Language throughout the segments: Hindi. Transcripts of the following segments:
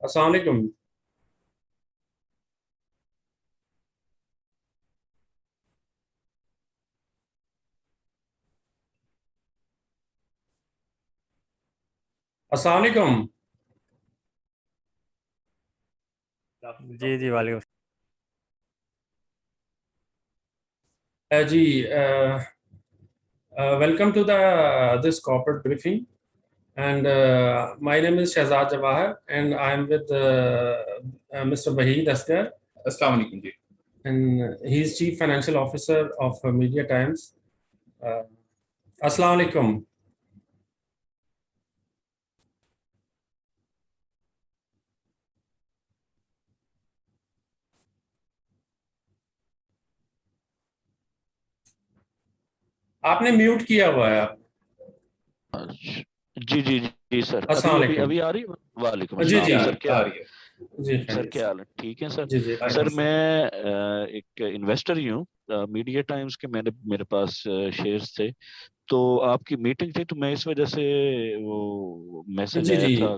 अस्सलाम वालेकुम। अस्सलाम वालेकुम। जी जी वालेकुम। जी, welcome to the this corporate briefing, and my name is Shahzad Jawahar, and I am with Mr. Wahid Asgar, अस्सलाम वालेकुम जी। and he is Chief Financial Officer of Media Times. Assalamu alaikum. आपने म्यूट किया हुआ है आप। जी जी जी सर, अस्सलाम अभी अभी वालेकुम। अभी आ रही है। वालेकुम जी अस्सलाम। जी सर क्या आ रही है। जी सर खैरियत क्या से। हाल है? ठीक है सर। जी जी सर खैरियत से। मैं एक इन्वेस्टर ही हूँ। मीडिया टाइम्स के मेरे पास शेयर्स थे, तो आपकी मीटिंग थी, तो मैं इस वजह से वो मैसेज जी आया जी था।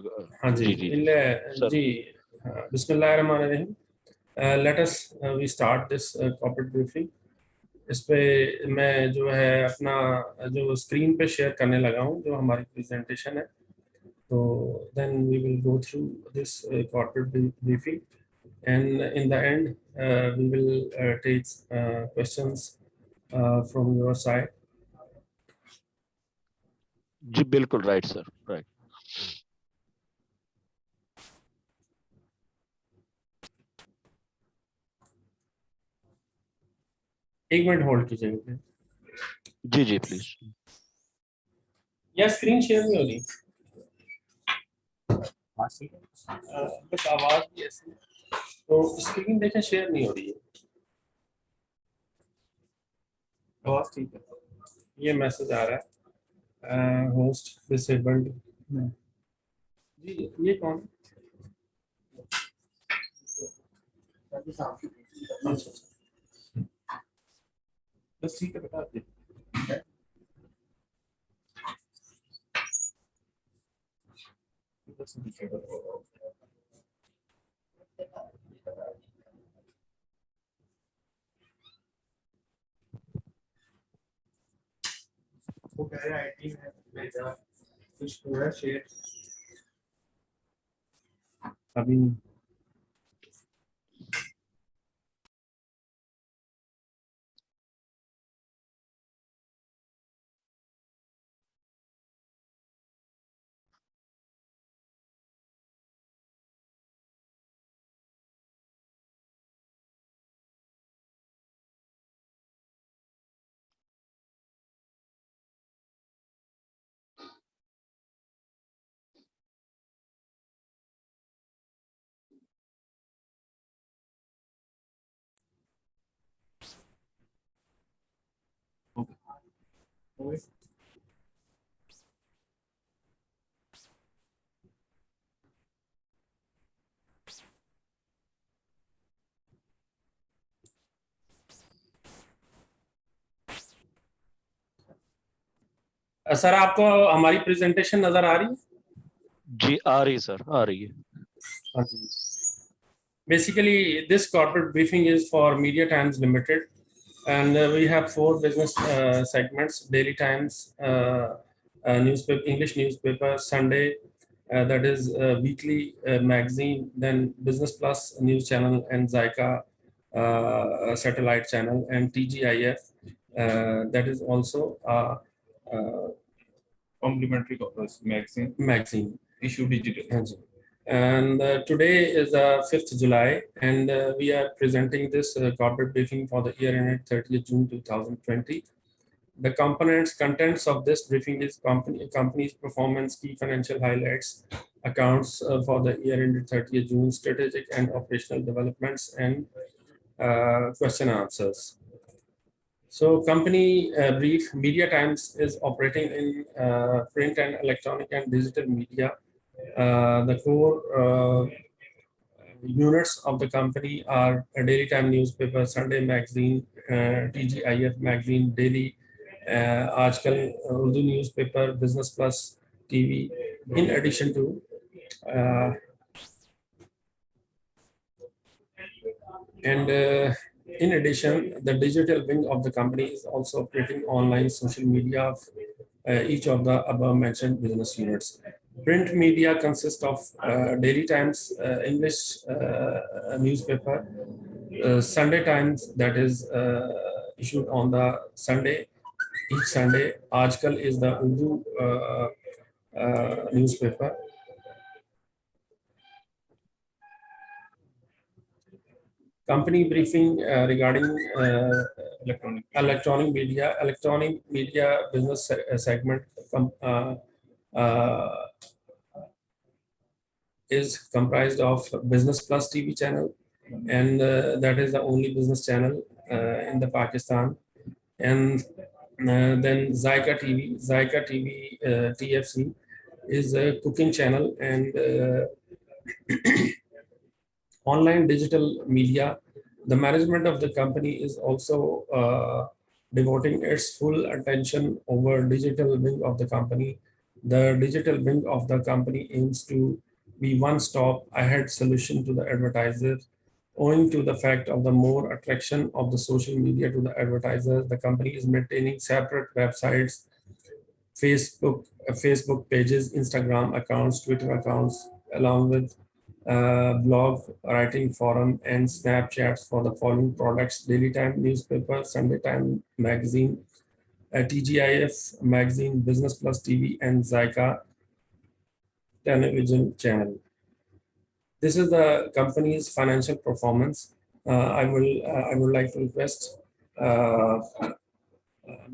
हाँ जी जी जी जी इल्ले सर। जी बिस्मिल्लाहिर्रहमानिर्रहीम। Let us we start this corporate briefing. इस पे मैं जो है अपना जो स्क्रीन पे शेयर करने लगा हूँ जो हमारी प्रेजेंटेशन है, तो then we will go through this corporate briefing, and in the end we will take questions from your side. जी बिल्कुल राइट सर, राइट। एक मिनट होल्ड कीजिएगा। जी जी प्लीज। या स्क्रीन शेयर नहीं हो रही, बस आवाज भी ऐसी है, तो स्क्रीन देखें शेयर नहीं हो रही है। आवाज ठीक है, ये मैसेज आ रहा है होस्ट डिसेबल्ड। जी ये कौन है? अच्छा अच्छा, बस ठीक है बता दे। वो कह रहे आईटी में भेजा कुछ पूरा शेयर अभी नहीं। सर आपको हमारी प्रेजेंटेशन नजर आ रही है? जी आ रही सर, आ रही है। हाँ जी। Basically, this corporate briefing is for Media Times Limited, and we have four business segments: Daily Times, newspaper, English newspaper, Sunday, that is weekly magazine, then Business Plus news channel, and Zyka satellite channel, and TGIF, that is also complimentary magazine magazine. Issue digital. हाँ जी। And today is 5th July, and we are presenting this corporate briefing for the year ended 30th June 2020. The components, contents of this briefing is company's performance, key financial highlights, accounts for the year ended 30th June, strategic and operational developments, and question answers. So company brief: Media Times is operating in print and electronic and digital media. The core units of the company are a Daily Time newspaper, Sunday magazine, TGIF magazine, Daily, Aajkal Urdu newspaper, Business Plus TV, in addition to And in addition, the digital wing of the company is also operating online social media of each of the above mentioned business units. Print media consists of Daily Times, English newspaper, Sunday Times, that is issued on the Sunday, each Sunday. Ajkal is the Urdu newspaper. Company briefing regarding electronic media business segment uh, is comprised of Business Plus TV channel, and that is the only business channel in the Pakistan. And then Zyka TV, TFC is a cooking channel, and online digital media. The management of the company is also devoting its full attention over digital wing of the company. The digital wing of the company aims to be one-stop ahead solution to the advertiser. Owing to the fact of the more attraction of the social media to the advertisers, the company is maintaining separate websites, Facebook pages, Instagram accounts, Twitter accounts, along with blog, writing forum, and Snapchats for the following products: Daily Time newspaper, Sunday Time magazine, TGIF magazine, Business Plus TV, and Zyka television channel. This is the company's financial performance. I would like to request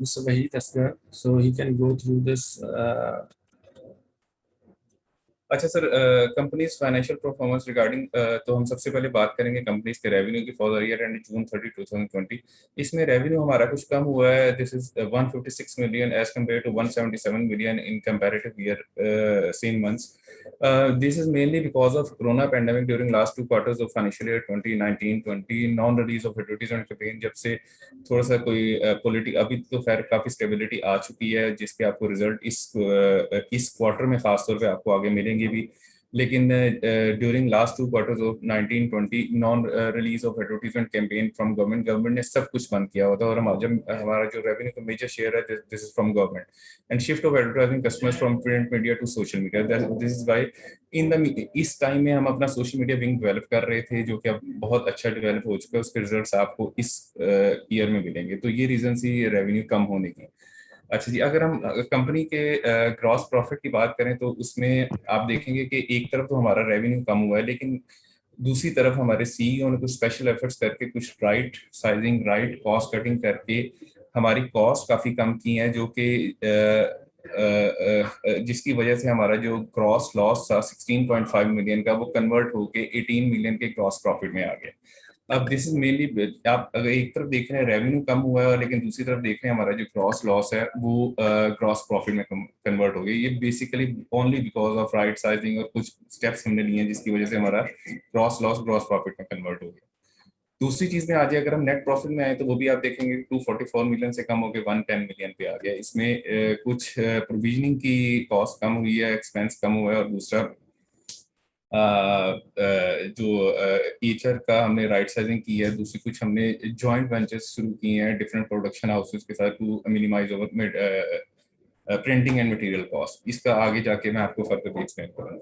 Mr. Wahid Asgar, so he can go through this. अच्छा sir, companies financial performance regarding, तो हम सबसे पहले बात करेंगे कंपनीज के रेवेन्यू की for the year end June 30, 2020। इसमें रेवेन्यू हमारा कुछ कम हुआ है। This is 156 million as compare to 177 million in comparative year same months. This is mainly because of corona pandemic during last 2 quarters of financial year 2019-20, non release of advertisement campaign, जब से थोड़ा सा कोई पॉलिटिक, अभी तो खैर काफी स्टेबिलिटी आ चुकी है, जिसके आपको रिजल्ट इस क्वार्टर में खासतौर पे आपको आगे मिलेंगे भी। लेकिन during last 2 quarters of 19-20, non release of advertisement campaign from government ने सब कुछ बंद किया हुआ था, और हमारा जो रेवेन्यू का मेजर शेयर है, this is from government and shift of advertising customers from print media to social media. This is why इस टाइम में हम अपना सोशल मीडिया विंग डेवलप कर रहे थे, जो कि अब बहुत अच्छा डेवलप हो चुका है। उसके रिजल्ट्स आपको इस ईयर में मिलेंगे, तो ये रीजन सी रेवेन्यू कम होने की। अच्छा जी, अगर हम कंपनी के ग्रॉस प्रॉफिट की बात करें तो उसमें आप देखेंगे कि एक तरफ तो हमारा रेवेन्यू कम हुआ है, लेकिन दूसरी तरफ हमारे सीईओ ने कुछ स्पेशल एफर्ट्स करके, कुछ right sizing, right cost cutting करके हमारी कॉस्ट काफी कम की है, जो कि जिसकी वजह से हमारा जो ग्रॉस लॉस था 16.5 मिलियन का, वो कन्वर्ट होके 18 मिलियन के ग्रॉस प्रॉफिट में आ गया। अब दिस इज मेनली, आप अगर एक तरफ देख रहे हैं रेवेन्यू कम हुआ है, लेकिन दूसरी तरफ देख रहे हैं हमारा जो ग्रॉस लॉस है वो ग्रॉस प्रॉफिट में कन्वर्ट हो गई। ये basically only because of right sizing और कुछ स्टेप्स हमने लिए हैं, जिसकी वजह से हमारा ग्रॉस लॉस ग्रॉस प्रॉफिट में कन्वर्ट हो गया। दूसरी चीज में आ जाए, अगर हम नेट प्रॉफिट में आए तो वो भी आप देखेंगे 244 मिलियन से कम होकर 110 मिलियन पे आ गया। इसमें कुछ प्रोविजनिंग की कॉस्ट कम हुई है, एक्सपेंस कम हुआ है, और दूसरा जो एचआर का हमने राइट साइजिंग की है। दूसरी कुछ हमने जॉइंट वेंचर्स शुरू किए हैं डिफरेंट प्रोडक्शन हाउसेस के साथ to minimise over printing and material cost. इसका आगे जाके मैं आपको फर्दर एक्सप्लेन करूँगा।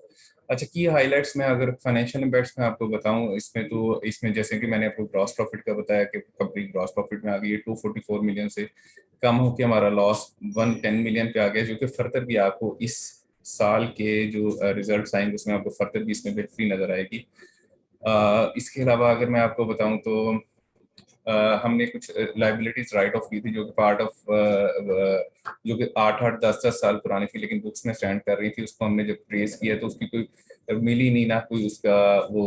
अच्छा, की हाइलाइट्स में अगर फाइनेंशियल इम्पैक्ट्स में आपको बताऊं, इसमें जैसे कि मैंने आपको ग्रॉस प्रॉफिट का बताया कि कंपनी ग्रॉस प्रॉफिट में आ गई है 244 मिलियन से कम होकर हमारा लॉस 110 मिलियन पे आ गया, जो कि फर्दर भी आपको इस साल के जो रिजल्ट्स आएंगे उसमें आपको फर्दर भी इसमें बेहतरी नजर आएगी। इसके अलावा अगर मैं आपको बताऊं तो हमने कुछ लाइबिलिटीज राइट ऑफ की थी, जो कि पार्ट ऑफ जो कि 8-10 साल पुरानी थी, लेकिन बुक्स में स्टैंड कर रही थी। उसको हमने जब ट्रेस किया तो उसकी कोई मिली नहीं, ना कोई उसका वो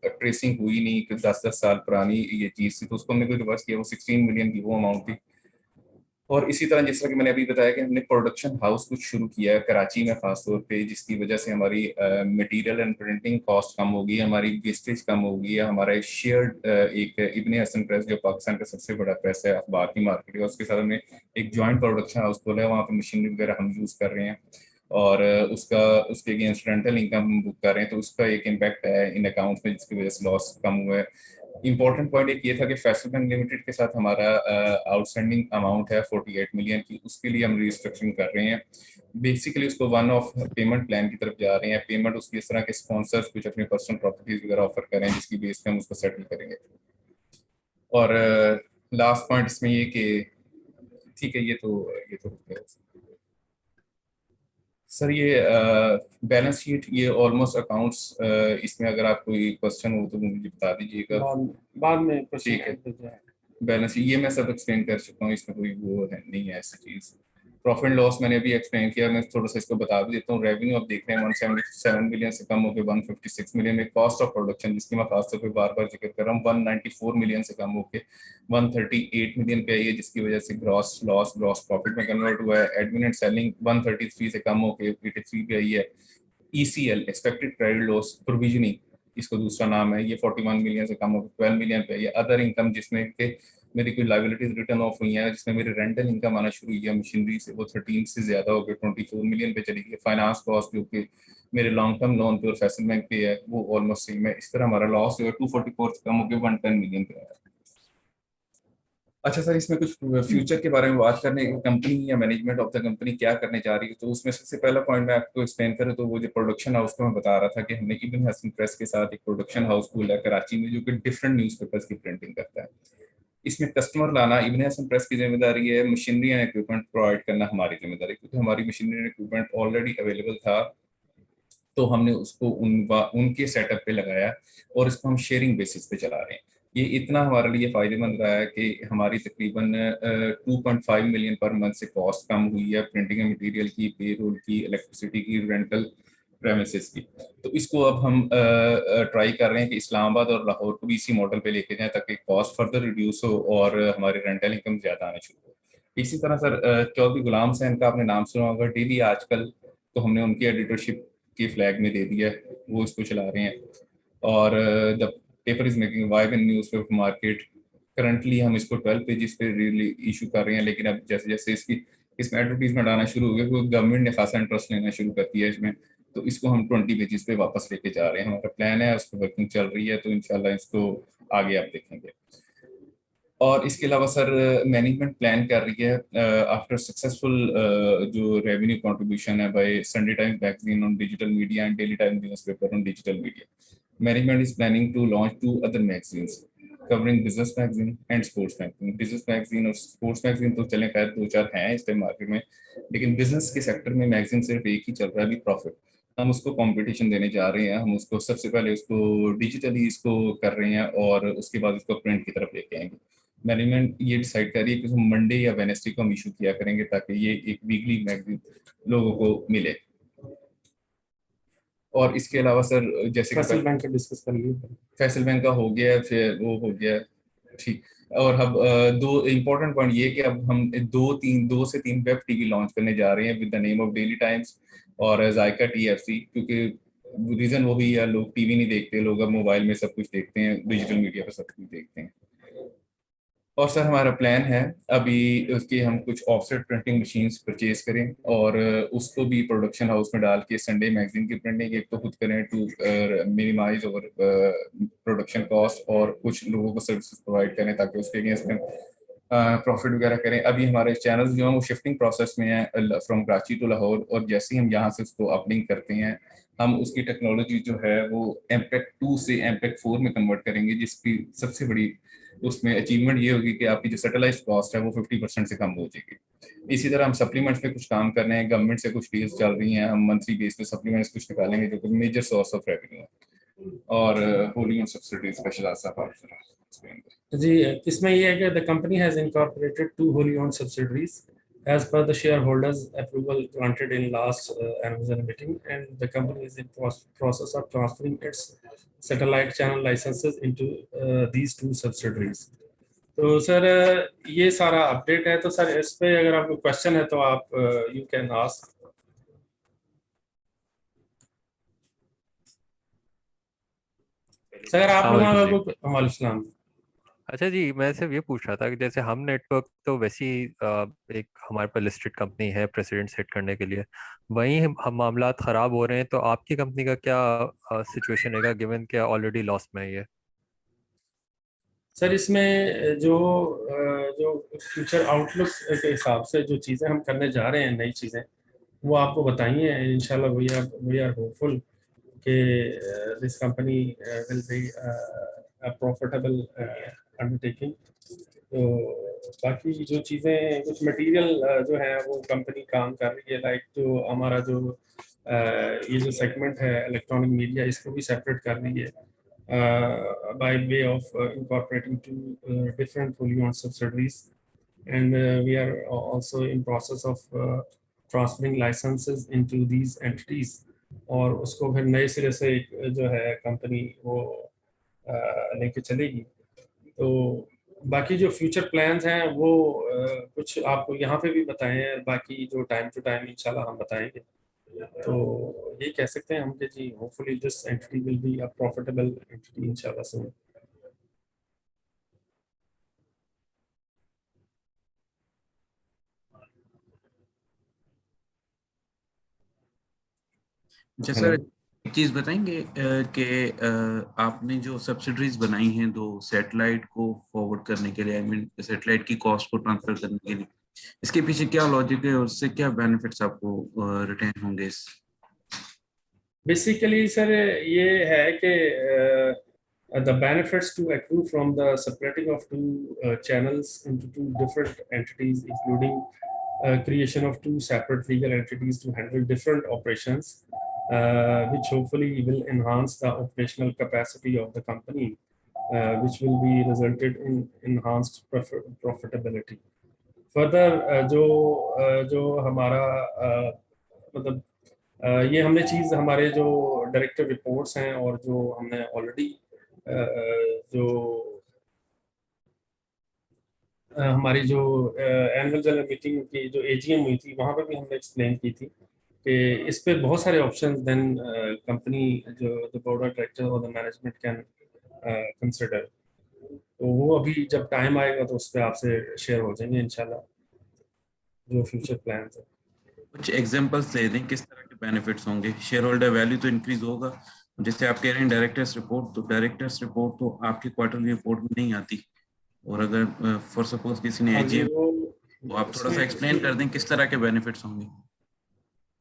ट्रेसिंग हुई नहीं कि 10-10 साल पुरानी ये चीज़ थी, तो उसको हमने कोई रिवर्स किया। वो 16 मिलियन की वो अमाउंट थी। और इसी तरह जिस तरह कि मैंने अभी बताया कि हमने प्रोडक्शन हाउस कुछ शुरू किया है कराची में खासतौर पे, जिसकी वजह से हमारी मटेरियल एंड प्रिंटिंग कॉस्ट कम होगी, हमारी वेस्टेज कम होगी। हमारा शेयर्ड एक इब्ने हसन प्रेस, जो पाकिस्तान का सबसे बड़ा प्रेस है अखबार की मार्केट का, उसके साथ हमने एक जॉइंट प्रोडक्शन हाउस खोला है। वहाँ पे मशीनरी वगैरह हम यूज़ कर रहे हैं, और उसके अगेंस्ट रेंटल इनकम हम बुक कर रहे हैं, तो उसका एक इम्पैक्ट है इन अकाउंट्स में, जिसकी वजह से लॉस कम हुआ है। इम्पोर्टेंट पॉइंट एक ये था कि फैसल बैंक लिमिटेड के साथ हमारा आउटस्टैंडिंग अमाउंट है 48 मिलियन की, उसके लिए हम रिस्ट्रक्चरिंग कर रहे हैं। बेसिकली उसको वन ऑफ पेमेंट प्लान की तरफ जा रहे हैं। पेमेंट उसकी इस तरह के स्पॉन्सर्स कुछ अपनी पर्सनल प्रॉपर्टीज वगैरह ऑफर करें जिसकी बेस पे हम उसको सेटल करेंगे। और लास्ट पॉइंट इसमें ये कि ठीक है, ये तो हो गया सर। ये बैलेंस शीट, ये ऑलमोस्ट अकाउंट्स, इसमें अगर आप कोई क्वेश्चन हो तो मुझे बता दीजिएगा। बाद में ठीक है, बैलेंस शीट ये मैं सब एक्सप्लेन कर चुका हूँ, इसमें कोई वो है नहीं है ऐसी चीज़। प्रॉफिट एंड लॉस मैंने अभी एक्सप्लेन किया, मैं थोड़ा सा इसको बता भी देता हूँ। रेवेन्यू आप देख रहे हैं 177 मिलियन से कम होकर 156 मिलियन में। कॉस्ट ऑफ प्रोडक्शन जिसकी मैं खासतौर पर बार बार जिक्र कर रहा हूँ 194 मिलियन से कम होकर 138 मिलियन पे आई है, जिसकी वजह से ग्रॉस लॉस ग्रॉस प्रॉफिट में कन्वर्ट हुआ है। एडमिन एंड सेलिंग 133 से कम होकर 83 पे आई है। ECL expected credit loss provisioning, इसको दूसरा नाम है, ये 41 मिलियन से कम होकर 12 मिलियन पे। ये अदर इनकम जिसमें के मेरी कोई लाइबिलिटीज रिटर्न ऑफ हुई है, जिसमें मेरी रेंटल इनकम आना शुरू हुई है मशीनरी से, वो 13 से ज्यादा हो गए 24 मिलियन पे चली गई। फाइनेंस कॉस्ट जो कि मेरे लॉन्ग टर्म लोन पे और फैसल बैंक पे है वो ऑलमोस्ट सेम है। इस तरह हमारा लॉस जो है 244 से कम हो गया 110 मिलियन पे है। अच्छा सर, इसमें कुछ फ्यूचर के बारे में बात करने, कंपनी या मैनेजमेंट ऑफ द कंपनी क्या करने जा रही है, तो उसमें सबसे पहला पॉइंट मैं आपको एक्सप्लेन करूँ तो वो जो प्रोडक्शन हाउस को मैं बता रहा था कि हमने इब्न हसन प्रेस के साथ एक प्रोडक्शन हाउस खोला है कराची में जो कि डिफरेंट न्यूज़पेपर्स की प्रिंटिंग करता है। इसमें कस्टमर लाना इब्न हसन प्रेस की जिम्मेदारी है, मशीनरी एंड इक्विपमेंट प्रोवाइड करना हमारी जिम्मेदारी, क्योंकि हमारी machinery and equipment already available था तो हमने उसको उनके सेटअप पे लगाया और इसको हम शेयरिंग बेसिस पे चला रहे हैं। ये इतना हमारे लिए फायदेमंद रहा है कि हमारी तकरीबन 2.5 मिलियन पर मंथ से कॉस्ट कम हुई है, प्रिंटिंग मटेरियल की, पेरोल की, इलेक्ट्रिसिटी की, रेंटल प्रेमिसेस की। तो इसको अब हम ट्राई कर रहे हैं कि इस्लामाबाद और लाहौर को भी इसी मॉडल पे लेके जाएं ताकि कॉस्ट फर्दर रिड्यूस हो और हमारी रेंटल इनकम ज्यादा आने शुरू हो। इसी तरह सर चौधरी गुलाम हुसैन का आपने नाम सुना होगा, डेली आजकल तो हमने उनकी एडिटरशिप की फ्लैग में दे दिया है, वो इसको चला रहे हैं। और the paper is making vibe in news paper market. Currently हम इसको 12 पेजेस पे रियली इशू कर रहे हैं, लेकिन अब जैसे जैसे इसमें एडवर्टीजमेंट आना शुरू हो गया, क्योंकि गवर्नमेंट ने खासा इंटरेस्ट लेना शुरू कर दिया है इसमें, तो इसको हम 20 पेजेस पे वापस लेके जा रहे हैं। हमारा प्लान है, उस पर वर्किंग चल रही है, तो इंशाल्लाह इसको आगे आप देखेंगे। और इसके अलावा सर मैनेजमेंट प्लान कर रही है आफ्टर सक्सेसफुल जो रेवेन्यू कंट्रीब्यूशन है by Sunday Times magazine on digital media and daily times newspaper on digital media, management is planning to launch 2 other magazines covering business magazine and sports magazine. Business magazine और स्पोर्ट्स मैगजीन तो चले खैर 2-4 हैं इस टाइम मार्केट में, लेकिन बिजनेस के सेक्टर में मैगजीन सिर्फ एक ही चल रहा है अभी, प्रॉफिट। हम उसको कंपटीशन देने जा रहे हैं, हम उसको सबसे पहले उसको डिजिटली इसको कर रहे हैं और उसके बाद उसको प्रिंट की तरफ लेके आएंगे। मैनेजमेंट ये डिसाइड कर रही है कि हम मंडे या वेडनेसडे को हम इशू किया करेंगे ताकि ये एक वीकली मैगजीन लोगों को मिले। और इसके अलावा सर जैसे फैसल बैंक का डिस्कस कर लिए, फैसल बैंक का हो गया, फिर वो हो गया ठीक। और अब दो इम्पोर्टेंट पॉइंट ये कि अब हम 2 से 3 वेब टीवी लॉन्च करने जा रहे हैं with the name of daily times और जायका TFC, क्योंकि रीजन वो भी है, लोग टीवी नहीं देखते, लोग अब मोबाइल में सब कुछ देखते हैं, डिजिटल मीडिया पर सब कुछ देखते हैं। और सर हमारा प्लान है अभी उसकी हम कुछ ऑफसेट प्रिंटिंग मशीन्स परचेज करें और उसको भी प्रोडक्शन हाउस में डाल के संडे मैगजीन की प्रिंटिंग एक तो खुद करें to minimise over production cost, और कुछ लोगों को सर्विसेज प्रोवाइड करें ताकि उसके अगेंस्ट में प्रॉफिट वगैरह करें। अभी हमारे चैनल्स जो हैं वो शिफ्टिंग प्रोसेस में है फ्रॉम कराची टू लाहौर, और जैसे ही हम यहाँ से उसको अपलिंक करते हैं हम उसकी टेक्नोलॉजी जो है वो MPEG 2 से MPEG 4 में कन्वर्ट करेंगे, जिसकी सबसे बड़ी उसमें अचीवमेंट ये होगी कि आपकी जो सेटेलाइट कॉस्ट है वो 50% से कम हो जाएगी। इसी तरह हम सप्लीमेंट्स पे कुछ काम कर रहे हैं, गवर्नमेंट से कुछ डील्स चल रही हैं, हम मंथली बेस पे सप्लीमेंट्स कुछ निकालेंगे जो कि मेजर सोर्स ऑफ रेवेन्यू है। और होली ऑन सब्सिडीज स्पेशल जी इसमें ये है कि the company has incorporated 2 wholly owned subsidiaries as per the shareholders approval granted in last annual meeting, and the company is in process of transferring its satellite channel licenses into these 2 subsidiaries. तो सर ये सारा अपडेट है, तो सर इस पे अगर आपको क्वेश्चन है तो आप यू कैन आस्क। सर आप लोगों को वालेकुम। अच्छा जी, मैं सिर्फ ये पूछ रहा था कि जैसे हम नेटवर्क तो वैसी एक हमारे पास लिस्टेड कंपनी है प्रेसिडेंट सेट करने के लिए, वहीं हम मामला ख़राब हो रहे हैं, तो आपकी कंपनी का क्या सिचुएशन रहेगा गिवन क्या ऑलरेडी लॉस में है ये? सर इसमें जो फ्यूचर आउटलुक के हिसाब से जो चीज़ें हम करने जा रहे हैं, नई चीज़ें, वो आपको बताइए इंशाल्लाह। वी आर होपफुल कि this company will be a profitable undertaking. तो बाकी जो चीज़ें, कुछ मटेरियल जो है वो कंपनी काम कर रही है, लाइक जो हमारा जो ये जो सेगमेंट है इलेक्ट्रॉनिक मीडिया, इसको भी सेपरेट कर रही है by way of incorporating two different wholly owned subsidiaries, and we are also in process of transferring licenses into these entities, और उसको फिर नए सिरे से एक जो है कंपनी वो लेके चलेगी। तो बाकी जो फ्यूचर प्लान्स हैं वो कुछ आपको यहाँ पे भी बताए हैं, बाकी जो टाइम टू टाइम इंशाल्लाह हम बताएंगे। तो ये कह सकते हैं हम कि जी hopefully this entity will be a profitable entity इंशाल्लाह सून। अच्छा सर, हेलो। एक चीज बताएंगे कि आपने जो सब्सिडरीज बनाई हैं दो सैटेलाइट को फॉरवर्ड करने के लिए, आई मीन सैटेलाइट की कॉस्ट को ट्रांसफर करने के लिए, इसके पीछे क्या लॉजिक है और उससे क्या बेनिफिट्स आपको रिटेन होंगे इस? बेसिकली सर ये है कि the benefits to accrue from the separating of two channels into two different entities, including creation of two separate legal entities to handle different operations, which hopefully will enhance the operational capacity of the company, which will be resulted in enhanced profitability. Further, जो हमारा मतलब ये हमने चीज़ हमारे जो डायरेक्टर रिपोर्ट्स हैं और जो हमने ऑलरेडी जो हमारी जो एनुअल जनरल मीटिंग की जो एजीएम हुई थी, वहाँ पे भी हमने एक्सप्लेन की थी कि इस पे बहुत सारे ऑप्शंस देन कंपनी जो द बोर्ड ऑफ डायरेक्टर और द मैनेजमेंट कैन कंसिडर। तो वो अभी जब टाइम आएगा तो उस पर आपसे शेयर हो जाएंगे इंशाल्लाह जो फ्यूचर प्लान्स है। कुछ एग्जांपल्स दे दें किस तरह के बेनिफिट्स होंगे। शेयर होल्डर वैल्यू तो इंक्रीज होगा, जैसे आप कह रहे हैं डायरेक्टर्स रिपोर्ट, तो डायरेक्टर्स रिपोर्ट तो आपकी क्वार्टरली रिपोर्ट में नहीं आती, और अगर फॉर सपोज किसी ने हाँ जी, एजीएम, वो तो आप थोड़ा सा एक्सप्लेन कर उसमें दें किस तरह के बेनिफिट्स होंगे।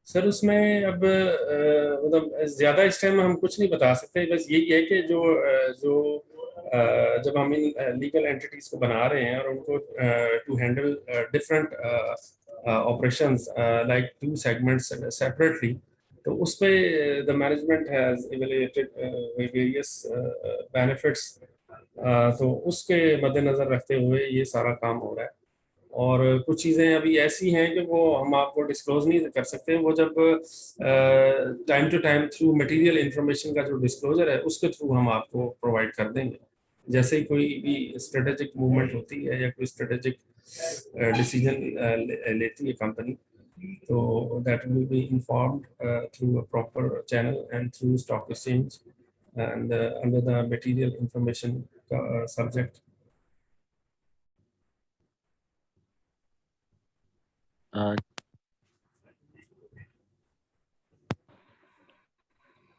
सर उसमें अब मतलब ज्यादा इस टाइम हम कुछ नहीं बता सकते, बस यही है कि जब हम इन लीगल एंटिटीज को बना रहे हैं और उनको to handle different operations like to segments separately, तो उस पे the management has evaluated various benefits. तो उसके मद्देनजर रखते हुए ये सारा काम हो रहा है, और कुछ चीज़ें अभी ऐसी हैं कि वो हम आपको डिस्क्लोज नहीं कर सकते। वो जब time to time through material information का जो डिस्क्लोजर है उसके थ्रू हम आपको प्रोवाइड कर देंगे। जैसे ही कोई भी स्ट्रेटेजिक मूवमेंट होती है या कोई स्ट्रेटेजिक डिसीजन लेती है कंपनी, तो that will be informed through a proper channel and through stock exchange and under the material information का सब्जेक्ट।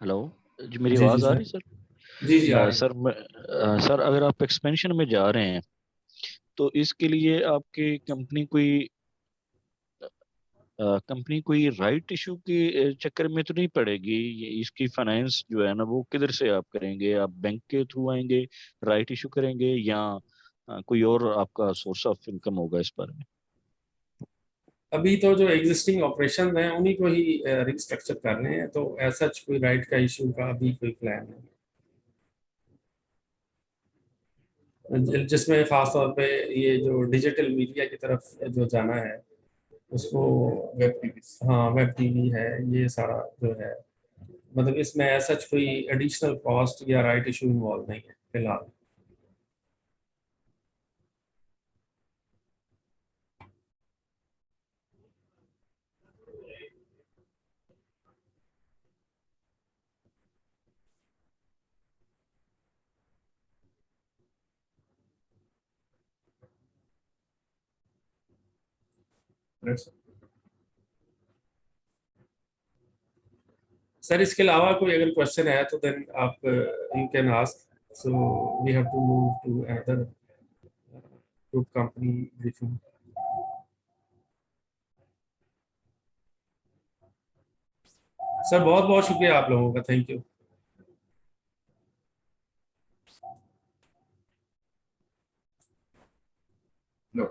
हेलो जी, मेरी जी जी आवाज़ आ सर। रही सर? जी जी आ रही है। सर अगर आप एक्सपेंशन में जा रहे हैं तो इसके लिए आपकी कंपनी कोई राइट इशू के चक्कर में तो नहीं पड़ेगी? इसकी फाइनेंस जो है ना वो किधर से आप करेंगे? आप बैंक के थ्रू आएंगे, राइट इशू करेंगे, या कोई और आपका सोर्स ऑफ इनकम होगा इस बारे में? अभी तो जो एग्जिस्टिंग ऑपरेशन हैं उन्हीं को ही रिस्ट्रक्चर कर रहे हैं, तो ऐसा कोई राइट का इशू का अभी कोई प्लान नहीं, जिसमें खास तौर पे ये जो डिजिटल मीडिया की तरफ जो जाना है उसको, वेब टीवी। हाँ वेब टीवी है, ये सारा जो है, मतलब इसमें ऐसा कोई एडिशनल कॉस्ट या राइट इशू इन्वॉल्व नहीं है फिलहाल। सर इसके अलावा कोई अगर क्वेश्चन है तो देन आप you can ask. So we have to move to another group company briefing. Sir बहुत बहुत शुक्रिया आप लोगों का, थैंक यू। No.